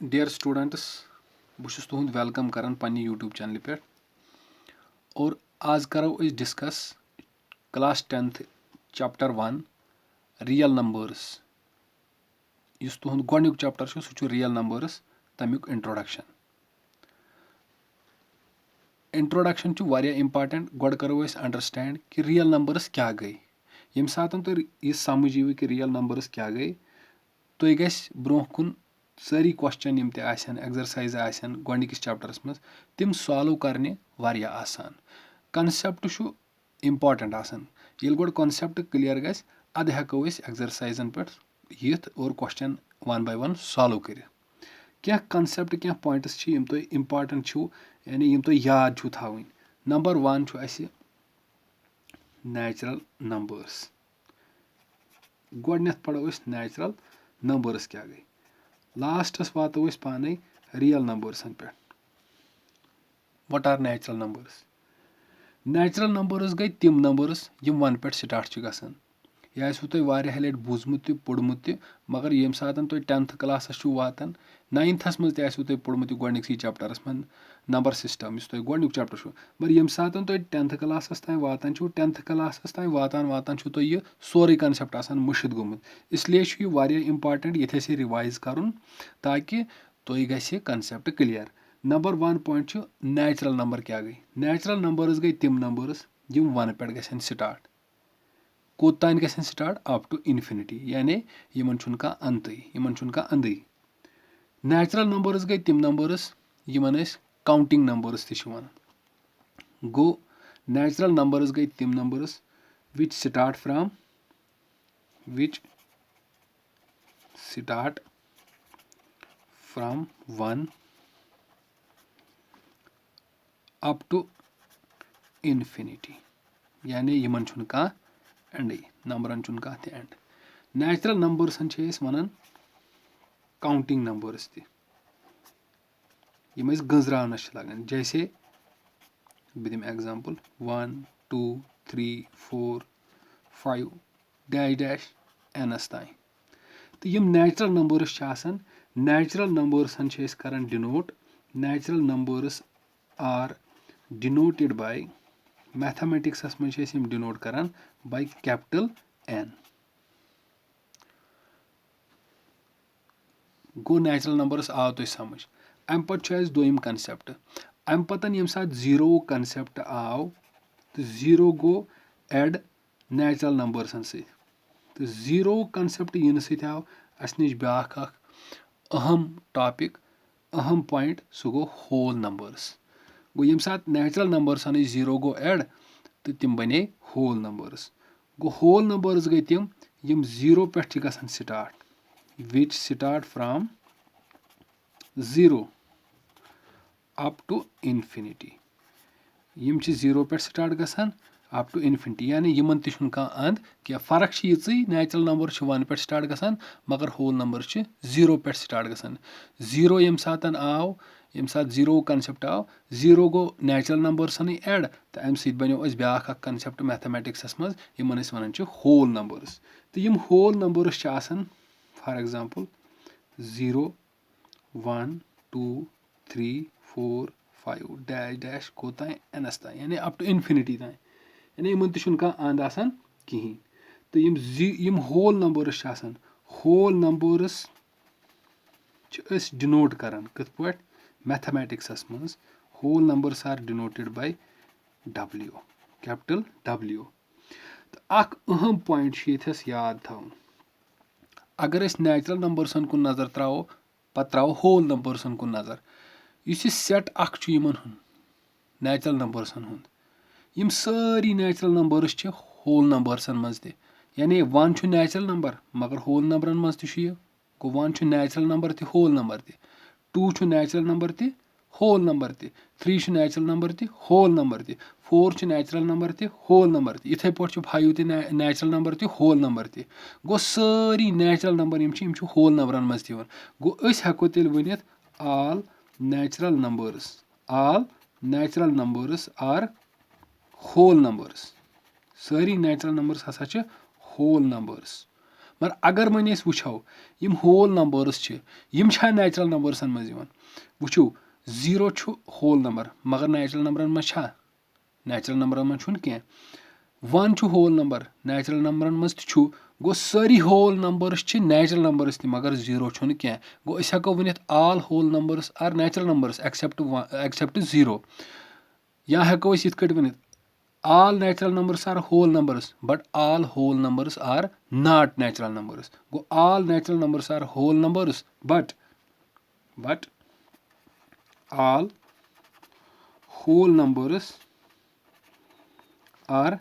Dear students बहुत तुहद welcome करान पन्ने यूट्यूब चैनल पे और आज करो discuss class 10th chapter 1 real numbers इस तुहद गोडनुक चैप्टर सह रियल नंबर्स तमिक इंट्रोडक्शन वारिया इंपॉर्टेंट गोड करो अंडरस्टैंड कि रियल नंबर्स क्या गई यम सात तुम यह समझ यू कि रियल नंबर्स क्या गई तुम गस ब्रोह कुन सारी क्वेश्चन यम एक्सरसाइज गोडनिकिस चैप्टरस मज तिम सॉल्व करने वारिया आसान कंसेप्ट इंपॉर्टेंट आसान ये गोड कॉन्सेप्ट क्लियर गस अद हेको एक्सरसाइजन पे यिथ और question one by one solve कर क्या कंसेप्ट क्या पॉइंट्स यम तुम इंपॉर्टेंट यानी यम तुम याद छो थावन नंबर 1 नेचुरल नंबर्स गोडनेथ पढ़ो नेचुरल नंबर्स क्या गई लास्टस वातो पाने रियल नंबर्सन पे what are natural numbers natural numbers गई तिम नंबर्स यम 1 पे स्टार्ट गसान यह आसो तुम वारिया लट बूझमुत पोड़मुत मगर यम सात तुम 10th क्लासस वातान 9thस मज तसो तुम पोड़मुत गोडनिकसी चैप्टरस मन नंबर सिस्टम इस तुम गोडनुक चैप्टर मगर यम सात तुम 10th क्लासस तान वातान 10th क्लासस तान वातान वातान तुम यह सोरे कंसेप्ट आसान मुशिद गोमुत इसलिए यह वारिया इंपॉर्टेंट ये रिवाइज करुन ताकि तुम गि concept clear number 1 point natural number क्या गई नेचुरल नंबर्स गई तिम नंबर्स यम 1 पे गन स्टार्ट कोतान गन स्टार्ट अप टू इन्फिनिटी यानी यमन अंदई नेचुरल नंबर्स गई तिम नंबर्स यमन काउंटिंग नंबर्स वन गो नेचुरल नंबर्स गई तिम numbers which start from 1 up to infinity यानी यमन एंड नंबरन कह एंड नेचुरल नंबर्सन वन काउंटिंग नंबर्स तम गंजरानस लगान जैसे बह दिम एग्जांपल 1 2 3 4 5 डैश डैश एनस तान तो यम नेचुरल नंबर्स नेचुरल नंबर्सन करान denote natural numbers are denoted by mathematics मज डिनोट करान बाय कैपिटल N गो नेचुरल नंबर्स आव तुम समझ अम पे दोम कंसेप्ट अम पतन यम सात जीरो कंसेप्ट आव तो जीरो गो एड नेचुरल नंबर्सन तो जीरो कंसेप्ट इन सव अस नश ब्या अहम टॉपिक अहम पॉइंट सह गो होल नंबर्स गो यम सात नेचुरल नंबर्सन जीरो गो एड तो तिम बने होल नंबर्स गो होल नंबर्स गई तिम यम जीरो पे गसान start which start from 0 up to infinity यम जीरो पे स्टार्ट गसान अप टू इन्फिनिटी यानी यमन तह अंद क्या फर्क ये नेचुरल नंबर 1 पे स्टार्ट गसान मगर होल नंबर 0 पे स्टार्ट गसान जीरो यम सात आव यम सात जीरो कंसेप्ट आव जीरो गो नेचुरल नंबर्सन एड तो अम सत बनो ब्या कंसेप्ट मैथमेटिक्स मज यमन वन होल नंबर्स तो यम whole numbers for example 0 1 2 3 4 5 dash dash कोतान एनस तान यानी अप टू इन्फिनिटी तान यानी यमन तह अंद आसान कहीं तो यम whole numbers whole numbers denote करान कथ पे मैथमेटिक्स मज whole numbers are denoted by W capital W तो अख अहम पॉइंट यस याद थवन अगर नेचुरल नंबर्सन कुन नजर त्रो पे त्रो होल नंबर्सन कुन नजर इस सेट अख नेचुरल नंबर्सन यम सारी नेचुरल नंबर्स होल नंबर्सन मज यानी 1 नेचुरल नंबर मगर होल नंबरन मज गो 1 natural number whole number 2 natural number whole number 3 natural number whole number 4 natural number whole number इथे पे 5 नेचुरल नंबर होल नंबर गो सारी नेचुरल नंबर यम होल नंबरन मज गो हेको तेल वनित all natural numbers are whole numbers सारी नेचुरल नंबर्स हसा होल नंबर्स मगर अगर वۄنۍ أسۍ वٕچھو یِم ہول نمبٲرٕس چھِ یِم چھا نیچرل نمبٲرسن منٛز یِوان وٕچھِو 0 چھُ ہول نمبر مگر نیچرل نمبرن منٛز چھا نیچرل نمبرن منٛز چھُنہٕ کینٛہہ 1 چھُ ہول نمبر نیچرل نمبرن منٛز تہِ چھُ گوٚو سٲری ہول نمبٲرٕس چھِ نیچرل نمبٲرٕس تہِ مگر 0 چھُنہٕ کینٛہہ گوٚو أسۍ ہٮ۪کو ؤنِتھ آل ہول numbers R natural numbers accept 0 یا ہٮ۪کو أسۍ یِتھ کٲٹھۍ ؤنِتھ all natural numbers are whole numbers but all whole numbers are not natural numbers go all natural numbers are whole numbers but all whole numbers are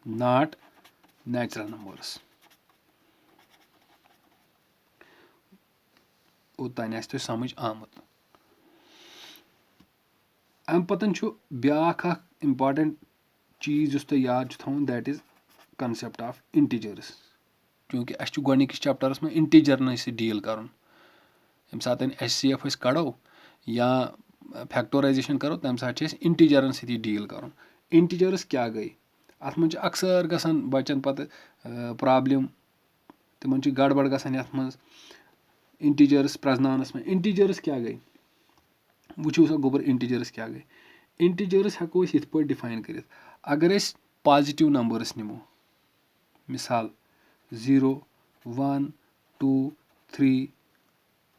not natural numbers اوٚتانۍ آسہِ تۄہہِ سمجھ آمُت اَمہِ پتہٕ چھُ بیاکھ اکھ اِمپاٹنٹ چیٖز یُس تۄہہِ یاد چھُ تھاوُن دیٹ اِز کنسیپٹ آف انٹیجٲرٕس چوٗنٛکہِ اَسہِ چھُ گۄڈٕنِکِس چیپٹرس منٛز انٹیجرنٕے سۭتۍ ڈیٖل کرُن ییٚمہِ ساتہٕ ایچ سی ایف أسۍ کڑو یا فیکٹورایزیشن کرو تمہِ ساتہٕ چھِ أسۍ انٹیجرن سۭتی ڈیٖل کرُن انٹیجٲرٕس کیاہ گٔے اتھ منٛز چھِ اکثر گژھان بچن پتہٕ پرابلِم تِمن چھِ گڑبڑ گژھان یتھ منٛز انٹیجٲرٕس پرٛزناونس منٛز انٹیجٲرٕس کیاہ گٔے وٕچھِو سا گوٚبُر انٹیجٲرٕس کیاہ گٔے انٹیجٲرٕس ہٮ۪کو أسۍ یِتھ پٲٹھۍ ڈِفاین کٔرِتھ اگر أسۍ پازِٹِو نمبٲرٕس نِمو مِثال 0 1 2 3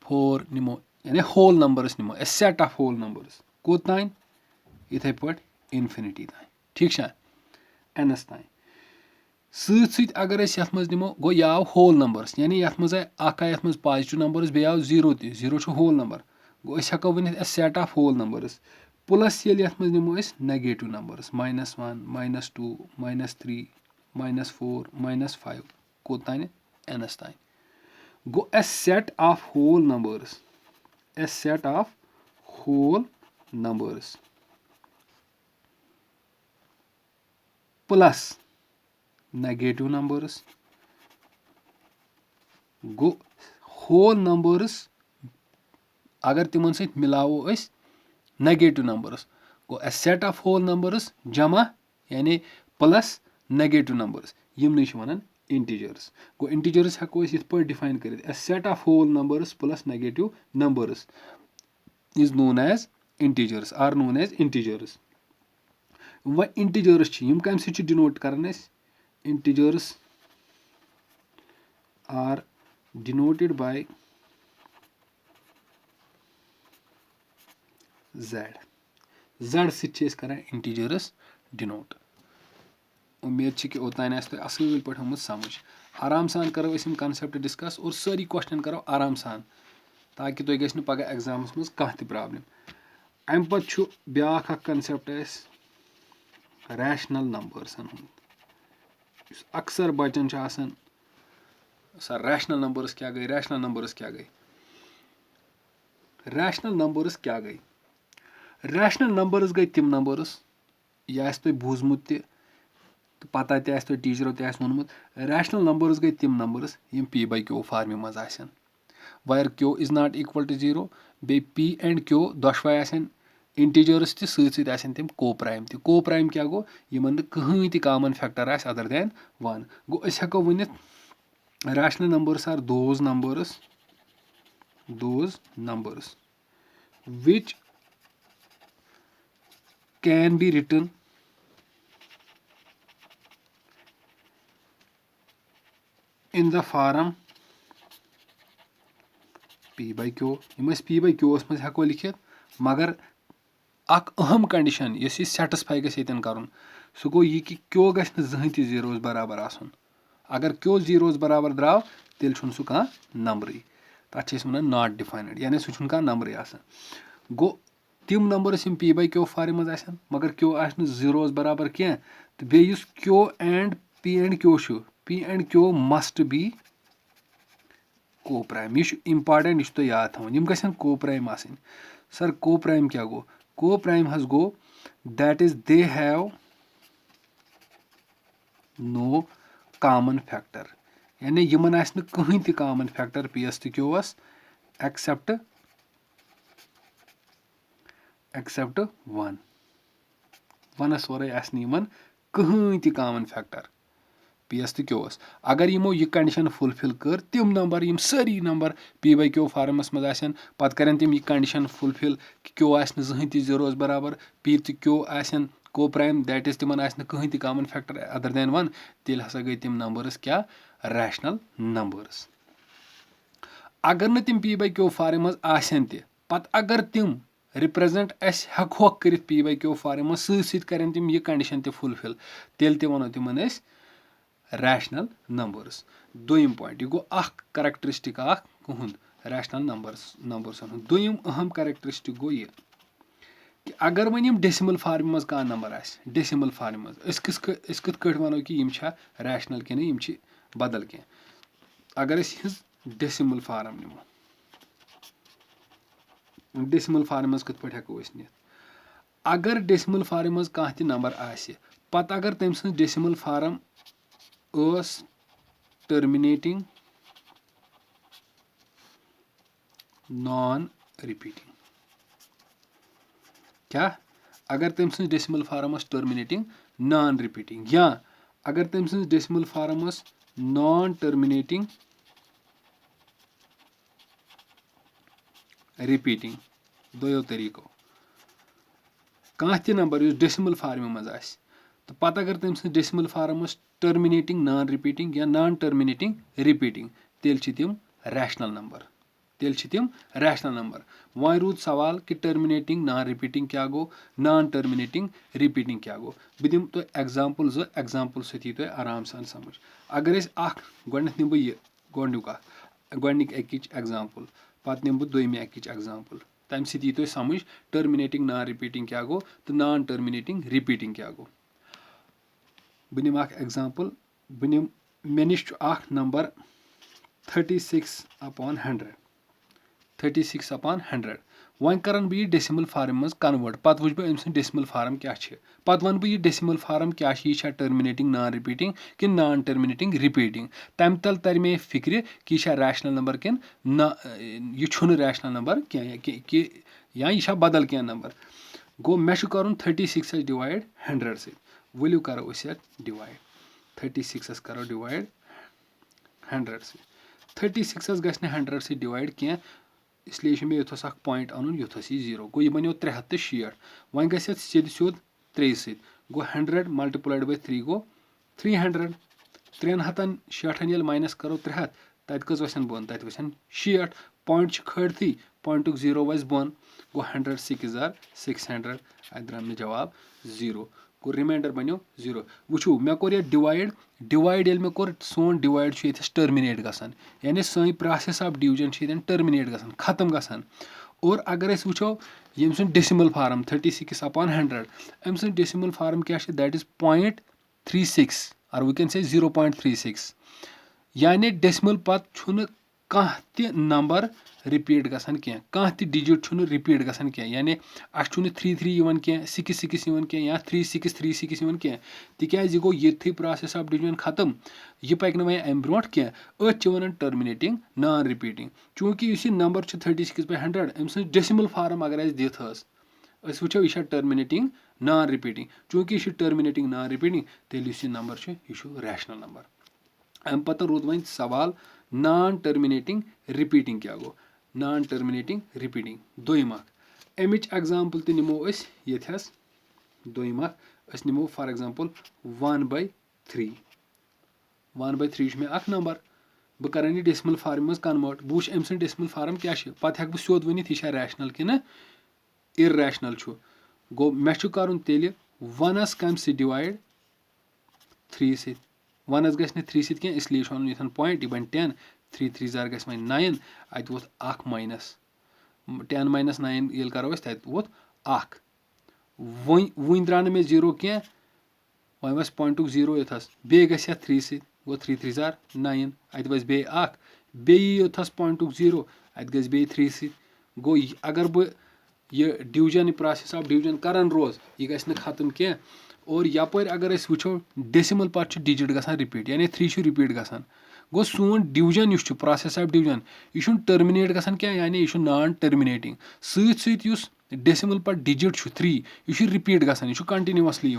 4 نِمو یعنی ہول نمبٲرٕس نِمو A set of whole numbers کوٚت تانۍ یِتھٕے پٲٹھۍ انفِنِٹی تانۍ ٹھیٖک چھا اینس تانۍ سۭتۍ سۭتۍ اگر أسۍ یتھ منٛز نِمو گوٚو یہِ آو ہول نمبٲرٕس یعنی یتھ منٛز آے اکھ آے یتھ منٛز پازِٹِو نمبٲرٕس بیٚیہِ آو 0 تہِ 0 چھُ ہول نمبر گوٚو أسۍ ہٮ۪کو ؤنِتھ a set of whole numbers plus ییٚلہِ یتھ منٛز نِمو أسۍ نیگیٹِو نمبٲرٕس -1 -2 -3 -4 -5 کوٚت تانۍ اینس تانۍ گوٚو a set of whole numbers a set of whole numbers plus negative numbers گوٚو ہول نمبٲرٕس اگر تِمن سۭتۍ مِلاوو أسۍ نیگیٹِو نمبٲرٕس گوٚو a set of whole numbers جمع یعنی پلس نیگیٹِو نمبٲرٕس یِمنٕے چھِ ونان انٹیجٲرٕس گوٚو انٹیجٲرٕس ہٮ۪کو أسۍ یِتھ پٲٹھۍ ڈِفاین کٔرِتھ a set of whole numbers plus negative numbers is known as integers are known as integers وۄنۍ انٹیجٲرٕس چھِ یِم کمہِ سۭتۍ چھِ ڈِنوٹ کران أسۍ انٹیجٲرٕس آر ڈِنوٹِڈ باے زیڈ سۭتۍ چھِ أسۍ کران انٹیجٲرٕس ڈِنوٹ اُمید چھِ کہِ اوٚتانۍ آسہِ تۄہہِ اَصٕل پٲٹھۍ آمُت سمجھ آرام سان کرو أسۍ یِم کنسیپٹ ڈسکس اور سٲری کوسچن کرو آرام سان تاکہِ تۄہہِ گژھِ نہٕ پگہہ ایٚگزامس منٛز کانٛہہ تہِ پرابلِم اَمہِ پتہٕ چھُ بیاکھ اکھ کنسیپٹ اَسہِ ریشنل نمبٲرسن ہُنٛد یُس اکثر بچن چھُ آسان سر ریشنل نمبٲرٕس کیاہ گٔے ریشنل نمبٲرٕس کیاہ گٔے ریشنل نمبٲرٕس کیاہ گٔے ریشنل نمبٲرٕس گٔے تِم نمبٲرٕس یہِ آسہِ تۄہہِ بوٗزمُت تہِ تہٕ پتہ تہِ آسہِ تۄہہِ ٹیٖچرو تہِ آسہِ ووٚنمُت ریشنل نمبٲرٕس گٔے تِم نمبٲرٕس یِم P/Q فارمہِ منٛز آسن ویر Q is not equal to 0 بیٚیہِ P اینڈ Q دۄشوے آسن انٹیجٲرٕس تہِ سۭتۍ سۭتۍ آسن تِم کو پرایم تہِ کو پرایم کیاہ گوٚو یِمن نہٕ کٕہٕنۍ تہِ کامن فیکٹر آسہِ ادر دین 1 گوٚو أسۍ ہٮ۪کو ؤنِتھ rational numbers are those numbers which can be written in the form P/Q یِم أسۍ P/Q یس منٛز ہٮ۪کو لیکھِتھ مگر اکھ اہم کنڈِشن یۄس یہِ سیٹٕسفاے گژھِ ییٚتٮ۪ن کرُن سُہ گوٚو یہِ کہِ Q گژھِ نہٕ زٕہٕنۍ تہِ 0 برابر آسُن اگر Q 0 برابر درٛاو تیٚلہِ چھُنہٕ سُہ کانٛہہ نمبرٕے تتھ چھِ أسۍ ونان ناٹ ڈِفاینٕڈ یعنی سُہ چھُنہٕ کانٛہہ نمبرٕے آسان گوٚو تِم نمبٲرٕس یِم P/Q فارم منٛز آسن مگر Q آسہِ نہٕ 0 برابر کینٛہہ تہٕ بیٚیہِ یُس Q and P and Q چھُ P and Q must be coprime یہِ چھُ امپاٹنٹ یہِ چھُ تۄہہِ یاد تھاوُن یِم گژھن کو پرایم آسٕنۍ سر کو پرایم کیاہ گوٚو کو پرایم حظ گوٚو that is they have no common factor یعنی یِمن آسہِ نہٕ کٕہٕنۍ تہِ کامن فیکٹر P یس تہٕ Q یس ایکسپٹ 1 ورٲے آسہِ نہٕ یِمن کٕہٕنۍ تہِ کامن فیکٹر पी एस तो क्यू एस अगर यमो यह कंडीशन फुलफिल कर तम नंबर यम सारी नंबर पी बाई क्यू फार्मस मज आसन पत करन तम यह कंडीशन फुलफिल कि क्यू आस जहन ति जीरोस बराबर पी तो क्यू आसन को प्राइम दैट इज तिमन आस कहीं ति कॉमन फैक्टर अदर देन 1 तेल हसा गई तम नंबर्स क्या रैशनल नंबर्स अगर न तम पी बाई क्यू फार्म मज आसन ति पत अगर तम रिप्रेजेंट अस हेको कर पी बाई क्यू फार्म मज सत करन तम यह कंडीशन ते फुलफिल तेल ते वनो तिमन अस रैशनल नंबर्स दोयम पॉइंट यह गो करैक्टरिस्टिक कुहद रैशनल नंबर्सन हूँ दोयम अहम करैक्टरिस्टिक गो यह कि अगर वन डेसिमल फार्म मज कह नंबर आस डेसिमल फार्म मज कित कट वनो कि यम रैशनल कि यम बदल कह अगर डेसिमल फार्म निमो डेसिमल फार्म मज कित हेको नित अगर डेसिमल फार्म मज कह नंबर आसि पत अगर तम सं decimal form terminating non repeating क्या अगर तम सं decimal form terminating non repeating या अगर तम सं decimal form non terminating repeating दोयो तरीको कह नंबर डेसिमल फार्म मज आस तो पत अगर तम सं decimal form terminating non repeating या नॉन टर्मिनेटिंग रिपीटिंग तेल तम रैशनल नंबर तेल तम रैशनल नंबर वह रूद सवाल कि टर्मिनेटिंग नॉन रिपीटिंग क्या गो नॉन टर्मिनेटिंग रिपीटिंग क्या गो बह दिम तो एग्जाम्पल एग्जाम्पल सही तुम आराम सान समझ अगर गोडनेथ निम बह गोडनुक गोडनिक अकिच एग्जाम्पल पत निम बह दोयमि अकिच एग्जाम्पल तम सही तुम समझ टर्मिनेटिंग नॉन रिपीटिंग क्या गो तो नॉन टर्मिनेटिंग रिपीटिंग क्या गो बह निम एग्जाम्पल बह निम मे निश नंबर 36/100 36/100 वन कर बह यह डेसिमल फार्म मज कन्वर्ट पत वुच बह अम डेसिमल फार्म क्या पत वन बह यह डेसिमल फार्म क्या यह टर्मिनेटिंग नॉन रिपीटिंग कि नॉन टर्मिनेटिंग रिपीटिंग तम तल तर मे फिक्र कि यह रैशनल नंबर किन यह रैशनल नंबर कि या यह बदल क्या नंबर गो मे कर 36 डिवाइड 100 से वलियो करो डिवाइड 36 करो डिवाइड 100 से 36 गस 100 से डिवाइड क्या इसलिए मे युथस पॉइंट अन युथस यह 0 गो यह बनो 360 वन गो सिद 3 सत गो 100 मल्टीप्लाइड बाय 3 गो 300 360 ये माइनस करो 300 तत कस वसन बन तत वसन 60 पॉइंट खड़ती पॉइंट 0 वस बन गो 100 600 अत द्राव मे जवाब 0 गो रिमाइंडर बनो 0 वुचु मे कोर डिवाइड डिवाइड ये मे कोर सोन डिवाइड टर्मिनेट गसान यानी सही प्रोसेस ऑफ डिवीजन टर्मिनेट गसान खत्म गसान और अगर अस वुचो यम सुन डेसिमल फार्म 36/100 अम सुन डेसिमल फार्म क्या दैट इज 0.36 और वी कैन से 0.36 यानी डेसिमल पत छुन कह ति नंबर रिपीट गसान क्या कह ति डिजिट छुन रिपीट गसान क्या यानी अस छुन 33 यवन क्या 66 यवन क्या या 3636 यवन क्या तिकाज यह गो ये प्रोसेस ऑफ डिवीजन खत्म यह पक न वह अम ब्रोट क्या अत वन टर्मिनेटिंग नॉन रिपीटिंग चूंकि यह नंबर 36/100 अम सं डेसिमल फार्म अगर दिथ वो यह टर्मिनेटिंग नॉन रिपीटिंग चूंकि यह टर्मिनेटिंग नॉन रिपीटिंग तेल यह नंबर यह रैशनल नंबर अम पत रूद वन सवाल नॉन टर्मिनेटिंग रिपीटिंग क्या गो नॉन टर्मिनेटिंग रिपीटिंग दोयम अमिच एग्जाम्पल तो निमो ये दोयम निमो फॉर एग्जाम्पल 1/3 1/3 मे नंबर बह कर यह डेसिमल फार्म मज कन्वर्ट बह वो अम डेसिमल फार्म क्या पत हेक बह सोद वन यह रैशनल कि इर्रैशनल गो मे कर तेल 1 कम से डिवाइड 3 सत 1 गस 3 सत क्या इसलिए वन ये पॉइंट यह बन 10 3 3 जार गस वन 9 अत वोत 1 माइनस 10 - 9 ये करो तत वोत 1 वन द्राव मे 0 क्या वन वस पॉइंट 0 योथस बे गस 3 सत गो 3 3 जार 9 अत वस बे 1 बे योथस पॉइंट 0 अत गस बे 3 सत गो अगर बह यह डिवीजन प्रोसेस ऑफ डिवीजन करन रोज यह गस खत्म क्या और यपर अगर वो डेसिमल पत डिजिट गसान रिपीट यानी 3 रिपीट गसान गो सोन डिवीजन प्रोसेस ऑफ डिवीजन यह टर्मिनेट गसान क्या यानी यह नॉन टर्मिनेटिंग सत डेसिमल पत डिजिट 3 यह रिपीट गसान यह कंटिन्यूअसली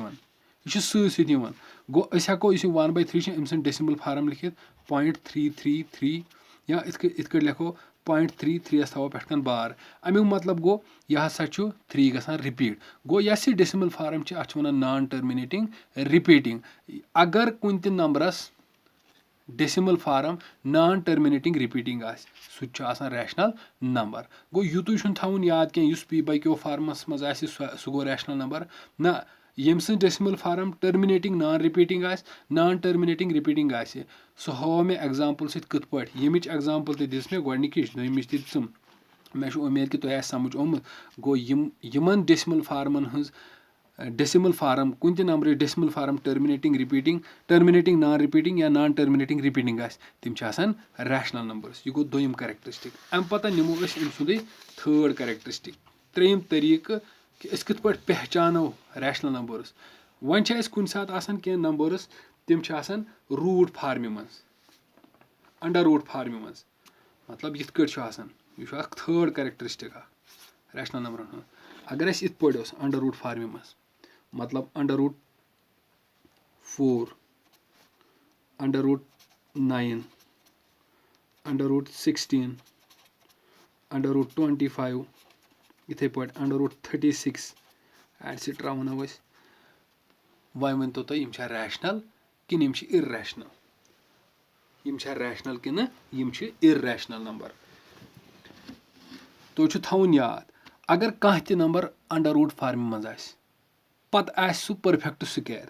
यह सत गो हेको इस 1/3 अम सद डेसिमल फार्म लिखित 0.333 या इत लिखो 0.33 थो पे बार अमुक मतलब गो यह हसा 3 गसान रिपीट गो यह डेसिमल फार्म अत नॉन टर्मिनेटिंग रिपीटिंग अगर कुन नंबरस decimal form non terminating repeating सह रैशनल नंबर गो युत थवन याद कह P/Q फार्मस मज सह गो रैशनल नंबर ना यम सद decimal form terminating non repeating non terminating repeating सह हाव मे एग्जाम्पल सत कत पे यमिच एग्जाम्पल तो दिस मे गोडनिकिच दोयमिच तुम मे उम्मीद कि तुह समझ ओमुत गो यमन डेसिमल फार्मन हज डेसिमल फार्म कुन number decimal form terminating non repeating या नॉन टर्मिनेटिंग रिपीटिंग तम रैशनल नंबर्स यह गो दोयम कैरेक्टरिस्टिक अम पता निमो अम सुंदे थर्ड कैरेक्टरिस्टिक त्रेयम तरीक कि अस कित पट पहचानो रैशनल नंबर्स वन कुन सात आसान कह नंबर्स तम रूट फार्म मज अंडर रूट फार्म मज मतलब यिथ कट यह थर्ड कैरेक्टरिस्टिक रैशनल नंबर अगर अस इत पे अंडर रूट फार्म मज मतलब under root 4 under root 9 under root 16 under root 25 इथे पे अंडर रूट 36 एटसेट्रा वनो वन वन तो यम रैशनल कि यम इर्रैशनल रैशनल कि इर्रैशनल नंबर तो थवन याद अगर कह त नंबर अंडर रूट फार्म मज पत सह परफेक्ट स्क्वायर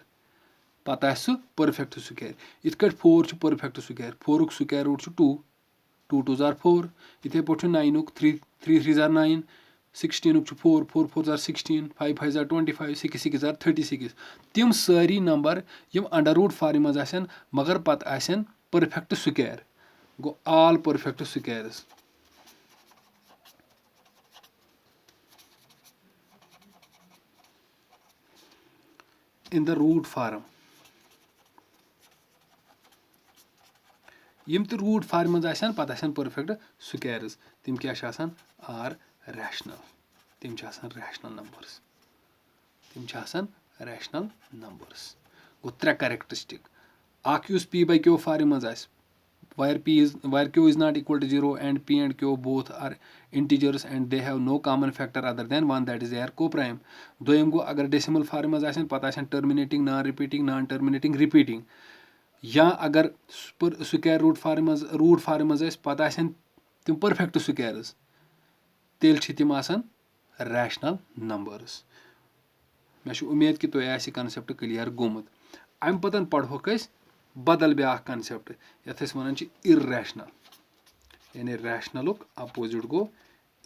इत 4 परफेक्ट स्क्वायर 4 स्क्वायर रूट 2 2 2 जार 4 इथे पे 9 3 3 जार 9 16 4 4 4 जार 16 5 5 जार 25 6 6 जार 36 तम सारी नंबर यम अंडर रूट फार्म मज मगर पत परफेक्ट स्क्वायर गो all perfect squares in the root form यम तो रूट फार्म मज पत परफेक्ट स्क्वायर्स तम क्या आर रैशनल तम रैशनल नंबर्स रैशनल नंबर्स गो त्रे कैरेक्टरिस्टिक P/Q फार्म मज where Q is not equal to 0 and P and Q both are integers and they have no common factor other than 1 that is they are co-prime दोयम गो अगर decimal farm मज पत terminating non repeating non terminating repeating या अगर square root form मज पत तम perfect squares तेल तम रैशनल नंबर्स मे उम्मीद कि तुह कॉन्सेप्ट क्लियर गोमुत अम पतन पढ़ोक बदल ब्या कॉन्सेप्ट यथ वन इर्रैशनल यानी रैशनलुक अपोजिट गो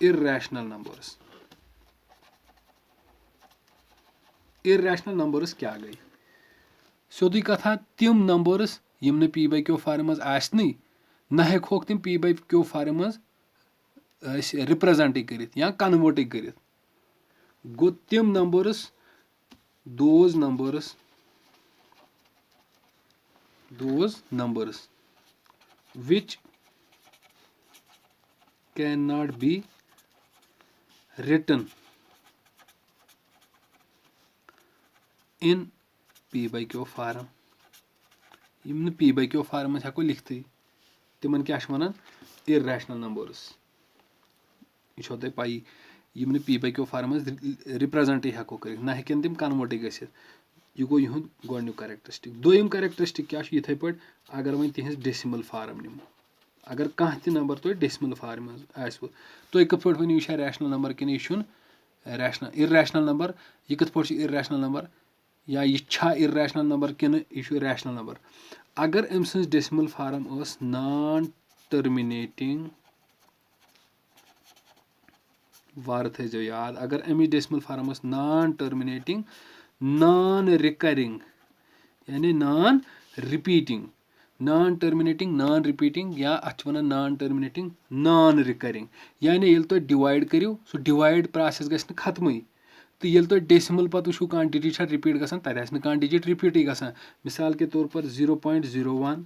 इर्रैशनल नंबर्स इर्रैशनल नंबर्स क्या गई सोदी कथा तम नंबर्स यम P/Q फार्म मज आसनी ना हेकोक तम P/Q फार्म मज रिप्रेजेंट कर या कन्वर्ट कर गो तम numbers those numbers which cannot be written in P/Q form यम P/Q फार्म हेको लिखत तिमन क्या वन इर्रैशनल नंबर्स यह तुम पई यम P/Q फार्म रिप्रेजेंट हेको कर ना हेकन तम कन्वर्ट गसित यह गो यह गोडन्युक कैरेक्टरिस्टिक दोयम कैरेक्टरिस्टिक क्या इथे पे अगर वन तिहज डेसिमल फार्म निमो अगर कह त नंबर तुह डेसिमल फार्म आसो तुह कत पे वन यह रैशनल नंबर कि यह इर्रैशनल नंबर यह कत पे इर्रैशनल नंबर या यह इर्रैशनल नंबर कि यह रैशनल नंबर अगर अम सज डेसिमल फार्म नॉन टर्मिनेटिंग वार थो याद अगर अमिच decimal form non terminating non recurring यानी non repeating non terminating non repeating या अत वन नॉन टर्मिनेटिंग नॉन रिकरिंग यानी ये तुम डिवाइड करो सह डिवाइड प्रोसेस गि खत्म तो ये तुम डेसिमल पे वो कह डिजिट रिपीट ग तथ कह डिजिट रिपीट ग मिसाल के तौर पर 0.01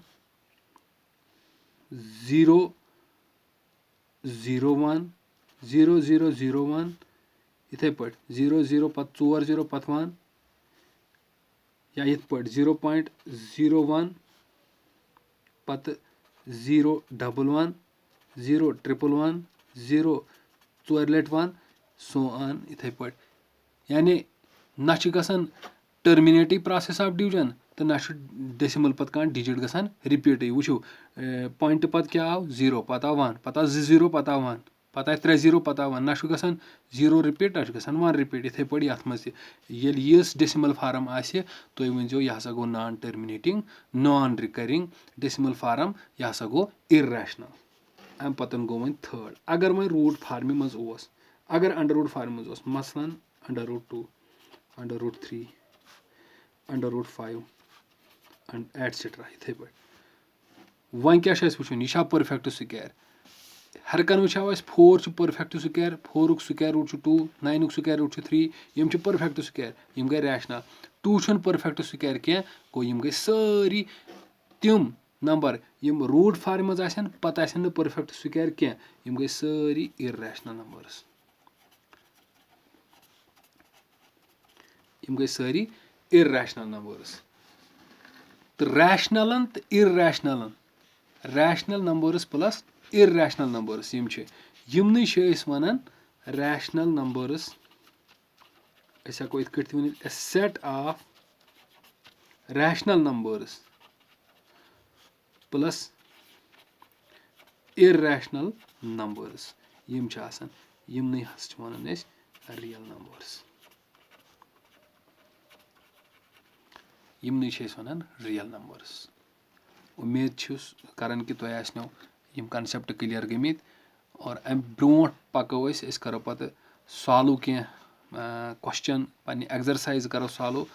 0.01 0.001 इथे पे 0.0 पत 4 0 पत 1 या यिथ पट 0.01 पत 011 011 0 4 लट 1 सो ऑन इथे पट यानी ना गसान टर्मिनेटिव प्रोसेस ऑफ डिवीजन तो ना डेसिमल पत कहां डिजिट गसान रिपीट वो पॉइंट पत क्या आव 0 पत आव 1 पत आव 0 पत आव 1 पत आव 3 0 पत आव 1 ना गसान 0 रिपीट ना गसान 1 रिपीट इथे पट यथ मज यस डेसिमल फार्म आसे तुम वनजो यह हसा गो non terminating non recurring decimal form यह हसा गो इर्रेशनल अम पतन गो वन थर्ड अगर वन रूट फार्म मज ओस अगर अंडर रूट फार्म मज ओस मसलन under root 2 under root 3 under root 5 etcetera इथे पे वन क्या वो यह परफेक्ट स्क्वायर हर कन वो 4 perfect square 4 square root 2 9 square root 3 यम परफेक्ट स्क्वायर यम गई रैशनल 2 परफेक्ट स्क्वायर क्या गो यम गई सारी तिम नंबर यम रूट फार्म मज आसन पत आसन न परफेक्ट स्क्वायर क्या यम गई सारी इर्रेशनल नंबर्स यम गई सारी इर्रेशनल नंबर्स तो रैशनलन तो इर्रेशनलन rational numbers plus irrational numbers यमन वन रैशनल नंबर्स हको इत वन a set of rational numbers plus irrational numbers यमन वन रियल नंबर्स यमन वन रियल नंबर्स उम्मीद करान कि तुम आसनो यम कॉन्सेप्ट क्लियर गमित और अम ब्रोट पको करो पत सॉल्व क्या क्वेश्चन पन्ने एक्सरसाइज करो सॉल्व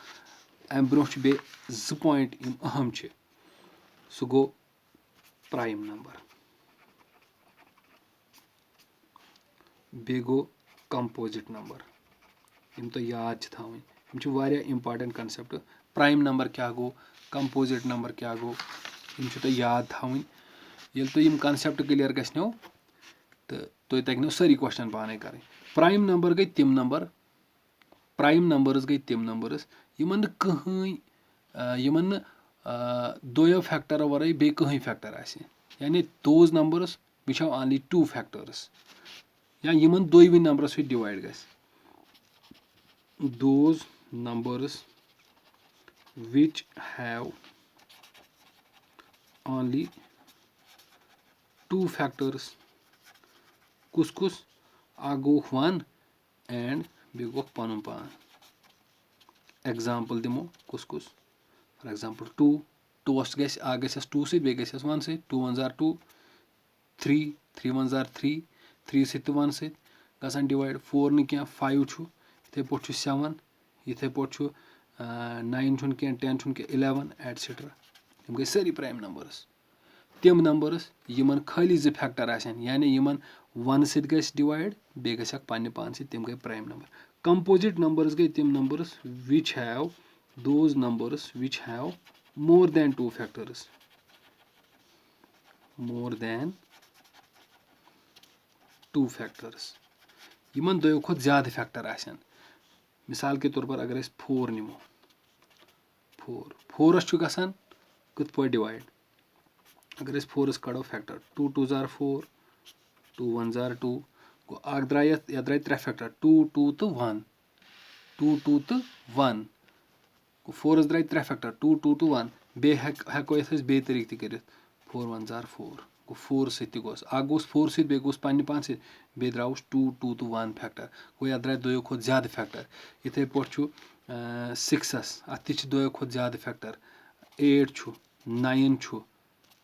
अम ब्रो बे 2 पॉइंट यम अहम सह गो प्राइम नंबर बे गो कंपोजिट नंबर यम तो याद थवन यम वारिया इंपॉर्टेंट कॉन्सेप्ट प्राइम नंबर क्या गो कंपोजिट नंबर क्या गो यम तो याद थवन ये तो यम कॉन्सेप्ट क्लियर गो तो तुम तगनो सारी क्वेश्चन पाने कर प्राइम नंबर गई तिम नंबर प्राइम नंबर्स गई तिम नंबर्स यमन कहीं यमन दोयो फैक्टर वराई बे कहीं फैक्टर आसे यानी those numbers which have only 2 factors या यमन दोयवी नंबरस सह डिवाइड गस those numbers which have only 2 factors कुस आ गो 1 एंड बे गो पनुन पान एग्जाम्पल दिमो कुस फॉर एग्जाम्पल 2 टोस्ट गस आ गस 2 सि बे गस 1 सि 2 1 जार 2 3 3 1 जार 3 3 सि 1 सि गसान डिवाइड 4 न क्या 5 छु इथे पोट 7 इथे पोट 9 छुन क्या 10 छुन क्या 11 एटसेट्रा यम गई सारी प्राइम नंबर्स तिम नंबर्स यमन खाली 2 फैक्टर आसन यानी यमन 1 सि गस डिवाइड बे गसक पन्ने पान सि तिम गई प्राइम नंबर कंपोजिट नंबर्स गई तिम numbers which have those numbers which have more than 2 factors more than 2 factors यमन दोयो खुद ज्यादा फैक्टर आसन मिसाल के तौर पर अगर 4 निमो 4 छु गसान कत पे डिवाइड अगर 4 कड़ो फैक्टर 2 2 जार 4 2 1 जार 2 गो अग द्राय या द्राय 3 फैक्टर 2 2 तो 1 2 2 तो 1 गो 4 द्राय 3 फैक्टर 2 2 तो 1 बे हको बे तरीक त कर 4 1 जार 4 गो 4 सि गोस अग गोस 4 सि बे गोस पन्ने पान सि बे द्राउस 2 2 तो 1 फैक्टर गो या द्राय दोयो खुद ज्यादा फैक्टर इथे पोट छु 6 अत दोयो खुद ज्यादा फैक्टर 8 छु 9 छु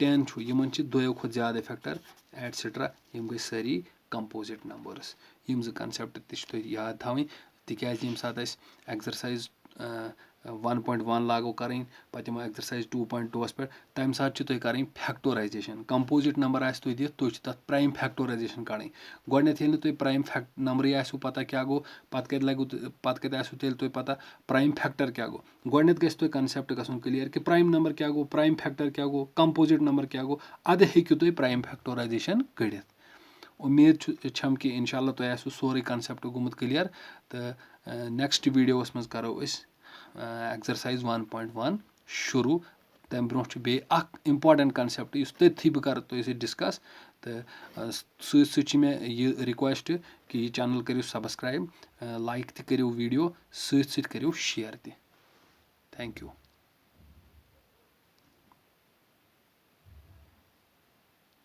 10 छु यमन छि दोयो खुद ज्यादा फैक्टर एटसेट्रा यम गई सारी कंपोजिट नंबर्स यम ज कॉन्सेप्ट त याद थवन तिकाज यम सात एक्सरसाइज 1.1 लागू करें पत एक्सरसाइज 2.2 पे तम सात करें फैक्टोराइजेशन कंपोजिट नंबर आस तुम दिख तुम तथ प्राइम फैक्टोराइजेशन करें गोडनेथ ये तुम प्राइम नंबर आसो पता क्या गो पत लगू पत आसो तुम पता प्राइम फैक्टर क्या गो गोडनेथ गस तुम कॉन्सेप्ट गसन क्लियर कि प्राइम नंबर क्या गो प्राइम फैक्टर क्या गो कंपोजिट नंबर क्या गो अद हेकु तुम प्राइम फैक्टोराइजेशन कड़ित उम्मीद छम कि इंशाल्लाह तुम आसो सोरे कॉन्सेप्ट गोमुत क्लियर तो नेक्स्ट वीडियोस मज करो एक्सरसाइज 1.1 शुरू तम ब्रोह बे इम्पॉर्टेंट कंसेप्ट इस तथी बह कर तुम डिस्कस तो मे यह रिक्वेस्ट कि यह चैनल करो सब्सक्राइब लाइक तह करो वीडियो सत करो शेयर तह थैंक यू।